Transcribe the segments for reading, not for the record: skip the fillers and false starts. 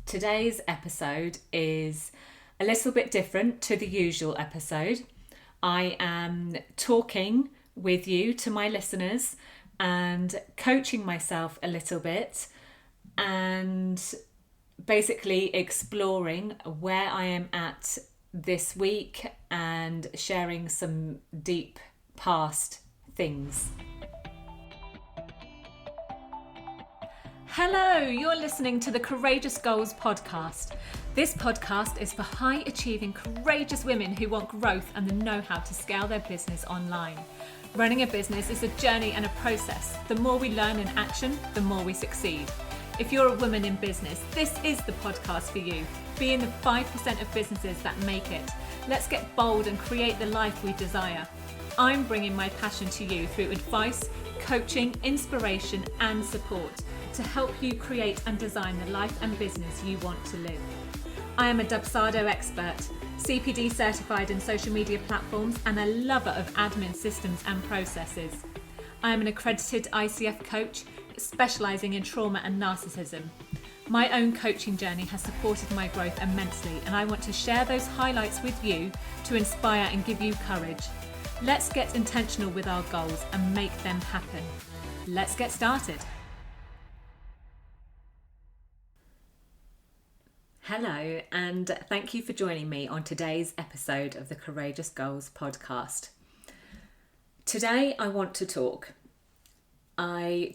Today's episode is a little bit different to the usual episode. I am talking with you, to my listeners, and coaching myself a little bit and basically exploring where I am at this week and sharing some deep past things. Hello, you're listening to the Courageous Goals podcast. This podcast is for high-achieving, courageous women who want growth and the know-how to scale their business online. Running a business is a journey and a process. The more we learn in action, the more we succeed. If you're a woman in business, this is the podcast for you. Be in the 5% of businesses that make it. Let's get bold and create the life we desire. I'm bringing my passion to you through advice, coaching, inspiration, and support to help you create and design the life and business you want to live. I am a Dubsado expert, CPD certified in social media platforms, and a lover of admin systems and processes. I am an accredited ICF coach, specialising in trauma and narcissism. My own coaching journey has supported my growth immensely, and I want to share those highlights with you to inspire and give you courage. Let's get intentional with our goals and make them happen. Let's get started. Hello, and thank you for joining me on today's episode of the Courageous Goals podcast. Today I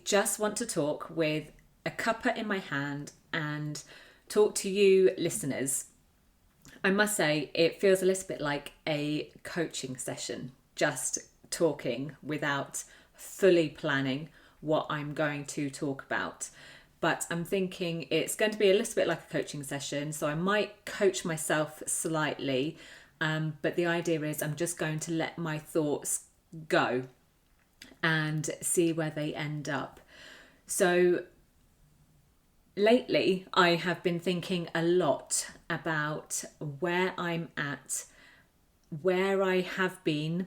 just want to talk with a cuppa in my hand and talk to you listeners. I must say it feels a little bit like a coaching session, just talking without fully planning what I'm going to talk about. But I'm thinking it's going to be a little bit like a coaching session, so I might coach myself slightly, but the idea is I'm just going to let my thoughts go and see where they end up. So lately I have been thinking a lot about where I'm at, where I have been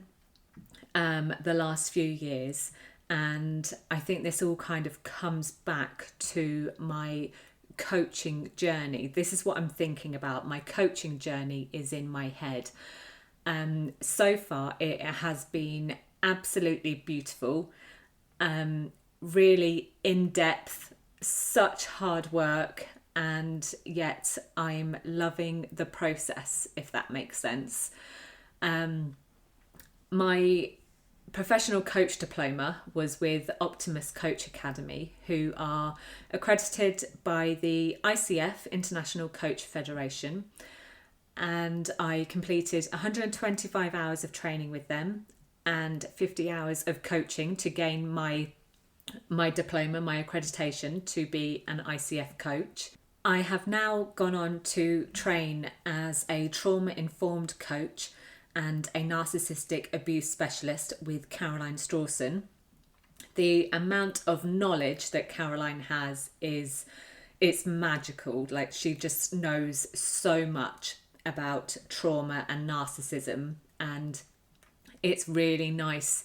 the last few years. And I think this all kind of comes back to my coaching journey. This is what I'm thinking about. My coaching journey is in my head. So far, it has been absolutely beautiful, really in-depth, such hard work, and yet I'm loving the process, if that makes sense. My professional coach diploma was with Optimus Coach Academy, who are accredited by the ICF, International Coach Federation, and I completed 125 hours of training with them and 50 hours of coaching to gain my diploma, my accreditation to be an ICF coach. I have now gone on to train as a trauma-informed coach and a Narcissistic Abuse Specialist with Caroline Strawson. The amount of knowledge that Caroline has it's magical. Like, she just knows so much about trauma and narcissism, and it's really nice,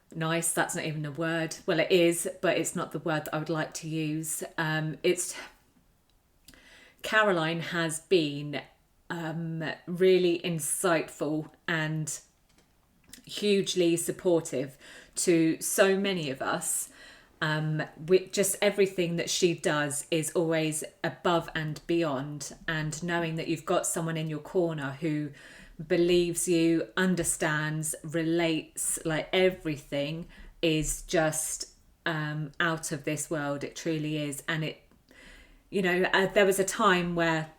that's not even a word. Well, it is, but it's not the word that I would like to use. Caroline has been really insightful and hugely supportive to so many of us. With just everything that she does is always above and beyond, and knowing that you've got someone in your corner who believes you, understands, relates, like, everything is just out of this world. It truly is. And it, there was a time where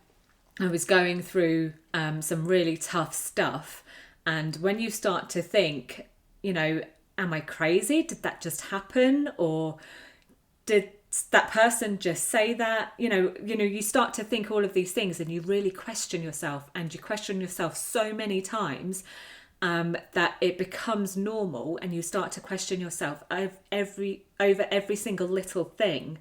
I was going through some really tough stuff, and when you start to think, am I crazy? Did that just happen? Or did that person just say that? You start to think all of these things, and you really question yourself, and you question yourself so many times that it becomes normal, and you start to question yourself over every single little thing.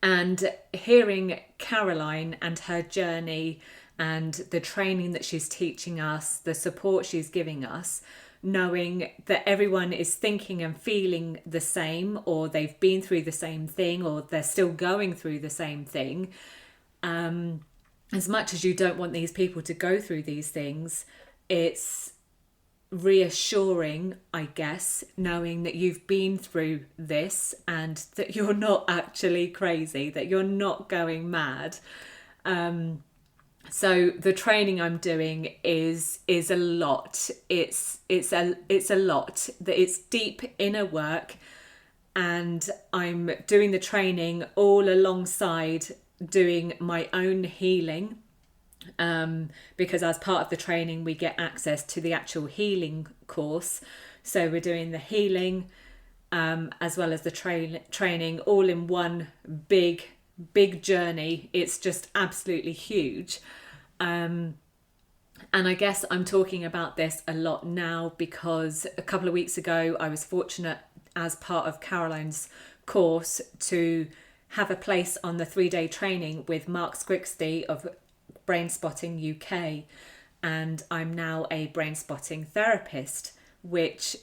And hearing Caroline and her journey and the training that she's teaching us, the support she's giving us, knowing that everyone is thinking and feeling the same, or they've been through the same thing, or they're still going through the same thing. As much as you don't want these people to go through these things, it's reassuring, I guess, knowing that you've been through this and that you're not actually crazy, that you're not going mad. So the training I'm doing is a lot. It's a lot. That it's deep inner work, and I'm doing the training all alongside doing my own healing, because as part of the training we get access to the actual healing course. So we're doing the healing as well as the training all in one big journey. It's just absolutely huge. And I guess I'm talking about this a lot now because a couple of weeks ago I was fortunate, as part of Caroline's course, to have a place on the 3-day training with Grixti of Brainspotting UK, and I'm now a brainspotting therapist, which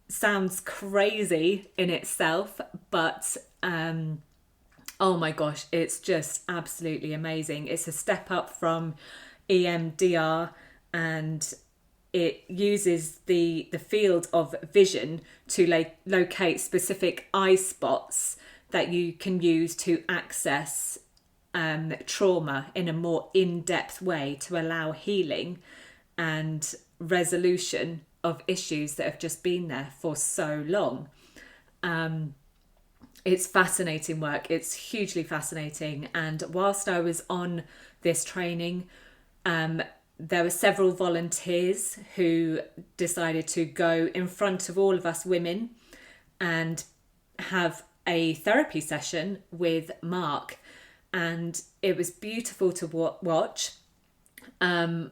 sounds crazy in itself, but oh my gosh, it's just absolutely amazing. It's a step up from EMDR, and it uses the field of vision to locate specific eye spots that you can use to access trauma in a more in-depth way, to allow healing and resolution of issues that have just been there for so long. It's fascinating work. It's hugely fascinating. And whilst I was on this training, there were several volunteers who decided to go in front of all of us women and have a therapy session with Mark. And it was beautiful to watch. A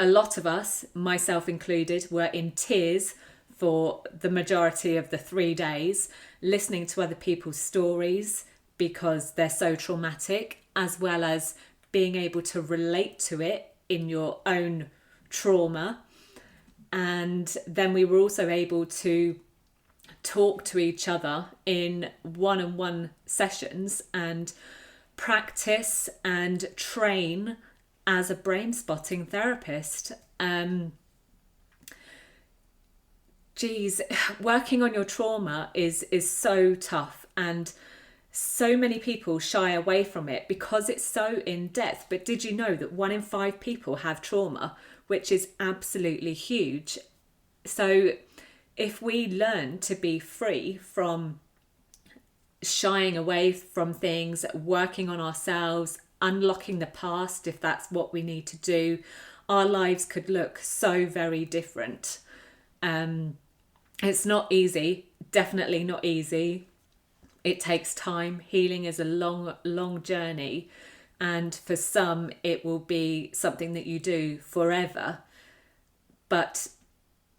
lot of us, myself included, were in tears for the majority of the 3 days, listening to other people's stories because they're so traumatic, as well as being able to relate to it in your own trauma. And then we were also able to talk to each other in one-on-one sessions and practice and train as a brain-spotting therapist. Working on your trauma is so tough, and so many people shy away from it because it's so in-depth. But did you know that 1 in 5 people have trauma, which is absolutely huge? So if we learn to be free from shying away from things, working on ourselves, unlocking the past if that's what we need to do, our lives could look so very different. It's not easy, definitely not easy. It takes time. Healing is a long journey, and for some it will be something that you do forever, but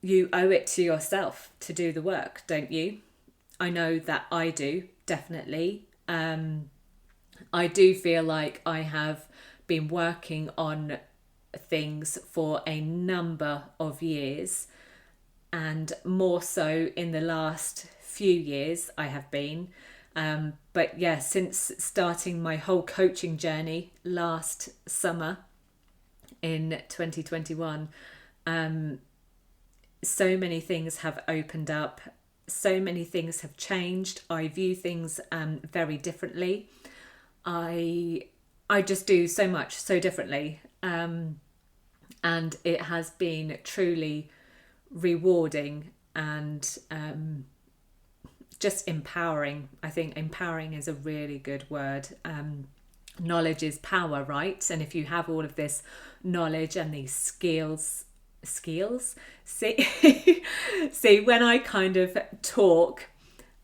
you owe it to yourself to do the work, don't you? I know that I do, definitely. I do feel like I have been working on things for a number of years, and more so in the last few years I have been. But yeah, since starting my whole coaching journey last summer in 2021, so many things have opened up. So many things have changed. I view things very differently. I just do so much so differently, and it has been truly rewarding and just empowering. I think empowering is a really good word. Knowledge is power, right? And if you have all of this knowledge and these skills, see when I kind of talk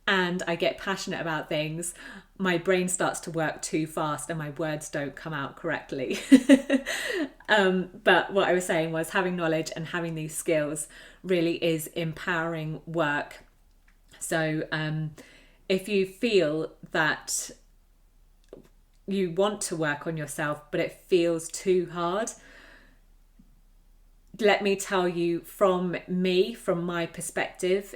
and I get passionate about things, my brain starts to work too fast and my words don't come out correctly. But what I was saying was, having knowledge and having these skills really is empowering work. So if you feel that you want to work on yourself but it feels too hard, let me tell you from my perspective,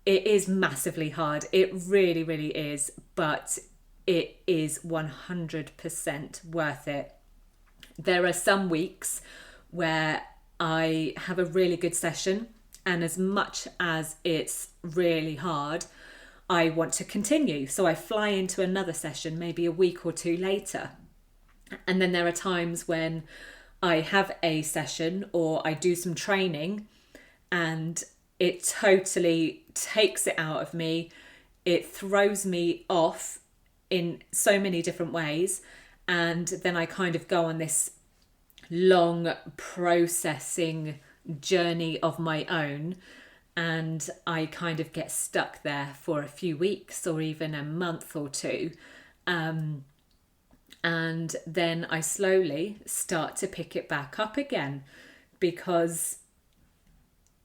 it is massively hard. It really, really is, but it is 100% worth it. There are some weeks where I have a really good session, and as much as it's really hard, I want to continue. So I fly into another session maybe a week or two later. And then there are times when I have a session or I do some training and it totally takes it out of me. It throws me off in so many different ways. And then I kind of go on this long processing journey of my own, and I kind of get stuck there for a few weeks or even a month or two, and then I slowly start to pick it back up again, because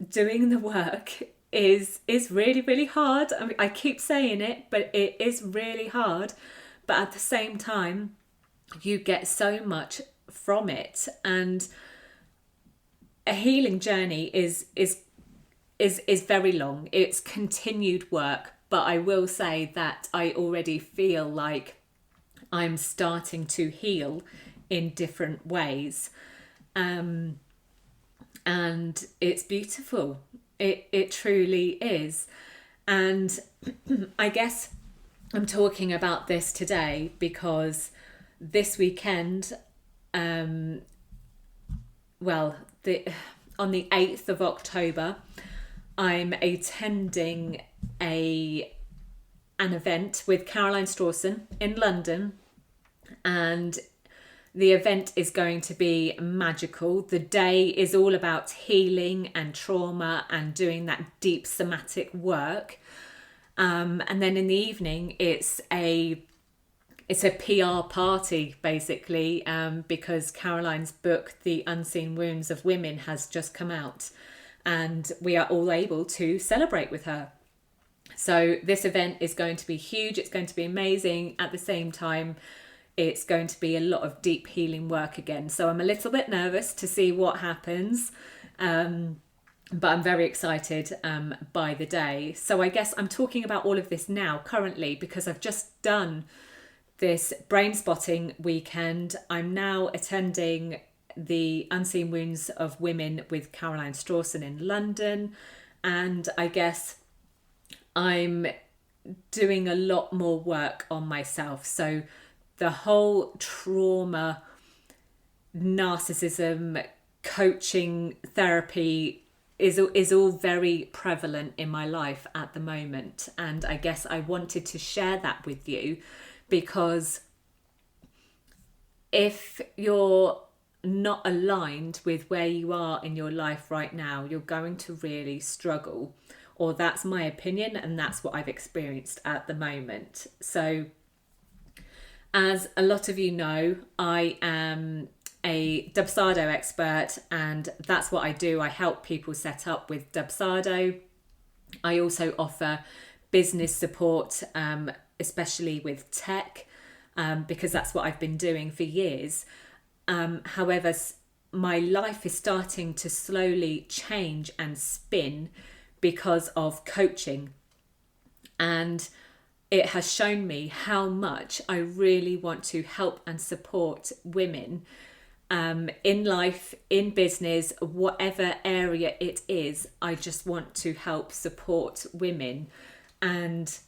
doing the work is really, really hard. I mean, I keep saying it, but it is really hard. But at the same time, you get so much from it, and a healing journey is very long. It's continued work, but I will say that I already feel like I'm starting to heal in different ways, and it's beautiful. It truly is. And I guess I'm talking about this today because this weekend, on the 8th of October, I'm attending an event with Caroline Strawson in London, and the event is going to be magical. The day is all about healing and trauma and doing that deep somatic work. And then in the evening, it's a PR party, basically, because Caroline's book, The Unseen Wounds of Women, has just come out, and we are all able to celebrate with her. So this event is going to be huge. It's going to be amazing. At the same time, it's going to be a lot of deep healing work again. So I'm a little bit nervous to see what happens, but I'm very excited by the day. So I guess I'm talking about all of this now currently because I've just done this Brainspotting weekend. I'm now attending the Unseen Wounds of Women with Caroline Strawson in London, and I guess I'm doing a lot more work on myself. So the whole trauma, narcissism, coaching, therapy is all very prevalent in my life at the moment. And I guess I wanted to share that with you because if you're not aligned with where you are in your life right now, you're going to really struggle. Or that's my opinion, and that's what I've experienced at the moment. So as a lot of you know, I am a Dubsado expert, and that's what I do. I help people set up with Dubsado. I also offer business support, especially with tech, because that's what I've been doing for years. However, my life is starting to slowly change and spin because of coaching, and it has shown me how much I really want to help and support women in life, in business, whatever area it is. I just want to help support women, and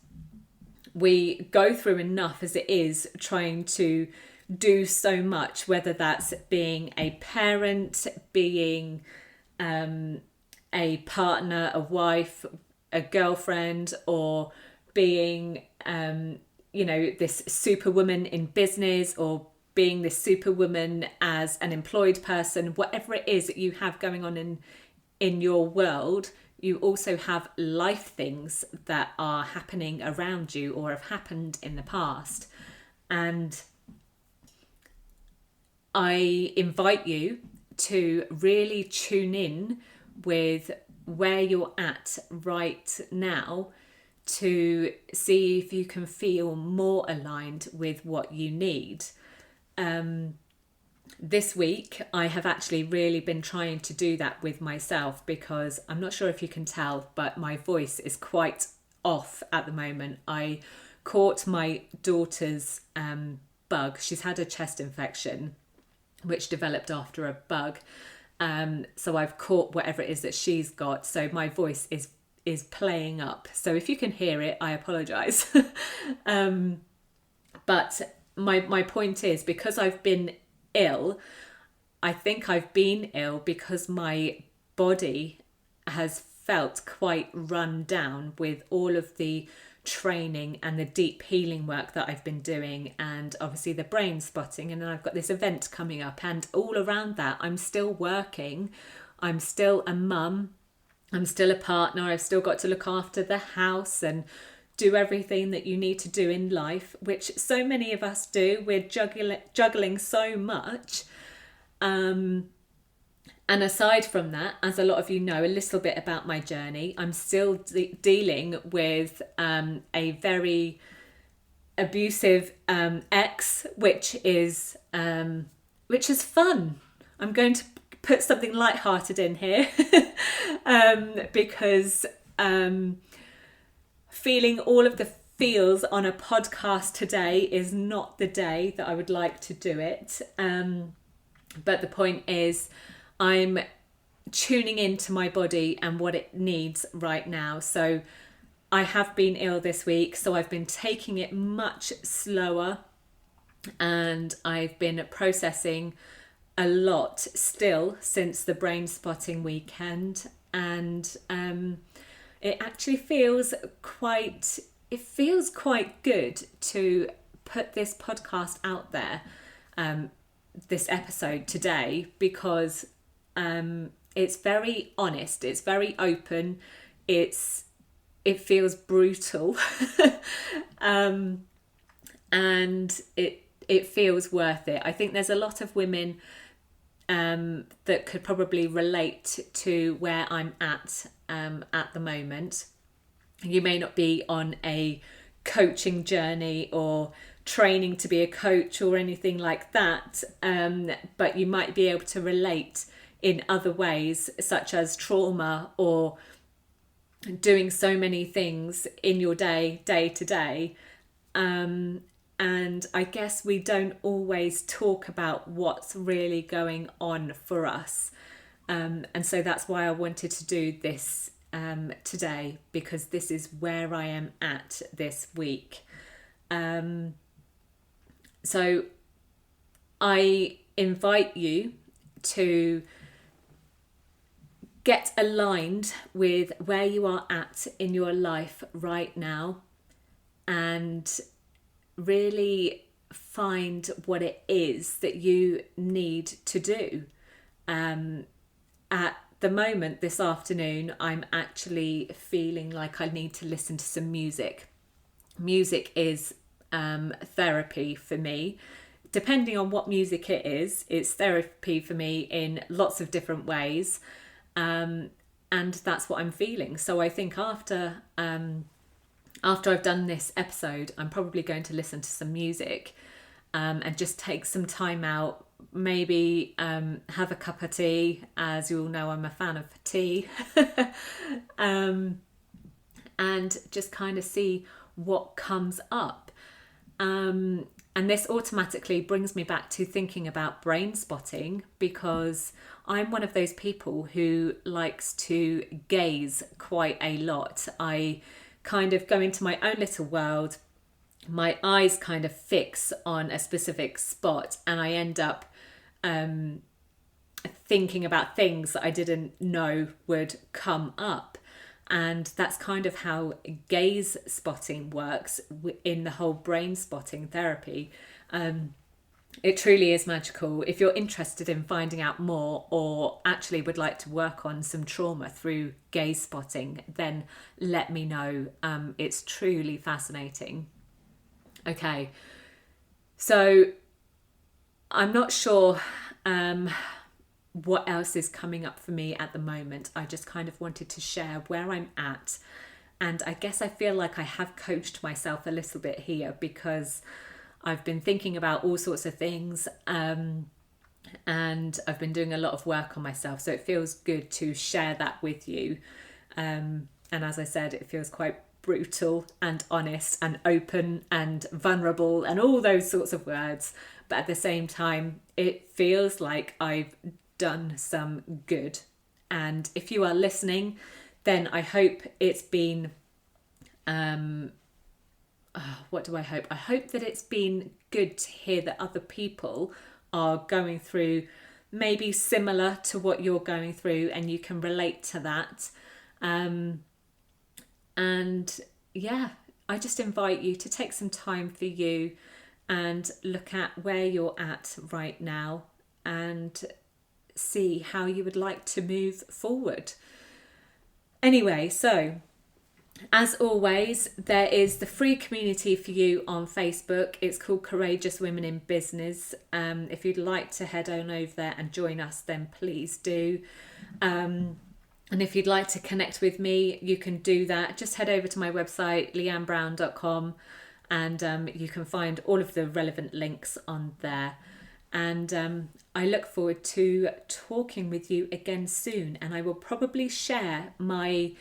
we go through enough as it is trying to do so much, whether that's being a parent, being a partner, a wife, a girlfriend, or being this superwoman in business, or being this superwoman as an employed person. Whatever it is that you have going on in your world, you also have life things that are happening around you or have happened in the past. And I invite you to really tune in with where you're at right now to see if you can feel more aligned with what you need. this week I have actually really been trying to do that with myself, because I'm not sure if you can tell, but my voice is quite off at the moment. I caught my daughter's bug. She's had a chest infection which developed after a bug. So I've caught whatever it is that she's got. So my voice is playing up. So if you can hear it, I apologise. But my point is, because I've been ill, I think I've been ill because my body has felt quite run down with all of the training and the deep healing work that I've been doing, and obviously the brain spotting, and then I've got this event coming up, and all around that I'm still working, I'm still a mum, I'm still a partner, I've still got to look after the house and do everything that you need to do in life, which so many of us do. We're juggling so much. And aside from that, as a lot of you know a little bit about my journey, I'm still dealing with a very abusive ex, which is fun. I'm going to put something lighthearted in here because feeling all of the feels on a podcast today is not the day that I would like to do it. But the point is, I'm tuning into my body and what it needs right now. So I have been ill this week, so I've been taking it much slower, and I've been processing a lot still since the brain spotting weekend. And it actually feels quite good to put this podcast out there, this episode today, because it's very honest, it's very open, it feels brutal, and it feels worth it. I think there's a lot of women that could probably relate to where I'm at the moment. You may not be on a coaching journey or training to be a coach or anything like that, but you might be able to relate in other ways, such as trauma or doing so many things in your day to day. And I guess we don't always talk about what's really going on for us. And so that's why I wanted to do this today, because this is where I am at this week. So I invite you to get aligned with where you are at in your life right now, and really find what it is that you need to do. At the moment, this afternoon, I'm actually feeling like I need to listen to some music. Music is therapy for me. Depending on what music it is, it's therapy for me in lots of different ways. And that's what I'm feeling. So I think after I've done this episode, I'm probably going to listen to some music and just take some time out, maybe have a cup of tea. As you all know, I'm a fan of tea. And just kind of see what comes up. And this automatically brings me back to thinking about brain spotting, because I'm one of those people who likes to gaze quite a lot. I kind of go into my own little world. My eyes kind of fix on a specific spot, and I end up thinking about things that I didn't know would come up. And that's kind of how gaze spotting works in the whole brain spotting therapy. It truly is magical. If you're interested in finding out more, or actually would like to work on some trauma through gaze spotting, then let me know. It's truly fascinating. Okay, so I'm not sure what else is coming up for me at the moment. I just kind of wanted to share where I'm at. And I guess I feel like I have coached myself a little bit here, because I've been thinking about all sorts of things. and I've been doing a lot of work on myself, so it feels good to share that with you. And as I said, it feels quite brutal and honest and open and vulnerable and all those sorts of words, but at the same time it feels like I've done some good. And if you are listening, then I hope it's been what do I hope? I hope that it's been good to hear that other people are going through maybe similar to what you're going through, and you can relate to that. And yeah, I just invite you to take some time for you and look at where you're at right now and see how you would like to move forward. Anyway, so as always, there is the free community for you on Facebook. It's called Courageous Women in Business. If you'd like to head on over there and join us, then please do. And if you'd like to connect with me, you can do that. Just head over to my website, leannebrown.com, and you can find all of the relevant links on there. And I look forward to talking with you again soon. And I will probably share my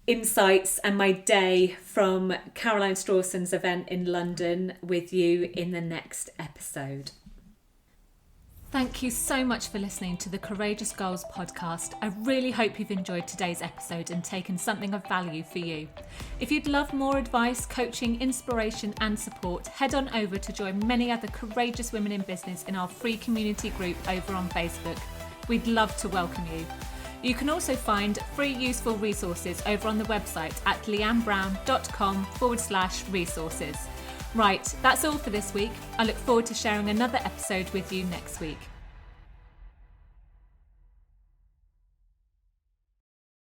insights and my day from Caroline Strawson's event in London with you in the next episode. Thank you so much for listening to the Courageous Goals podcast. I really hope you've enjoyed today's episode and taken something of value for you. If you'd love more advice, coaching, inspiration and support, head on over to join many other courageous women in business in our free community group over on Facebook. We'd love to welcome you. You can also find free useful resources over on the website at leannebrown.com/resources. Right, that's all for this week. I look forward to sharing another episode with you next week.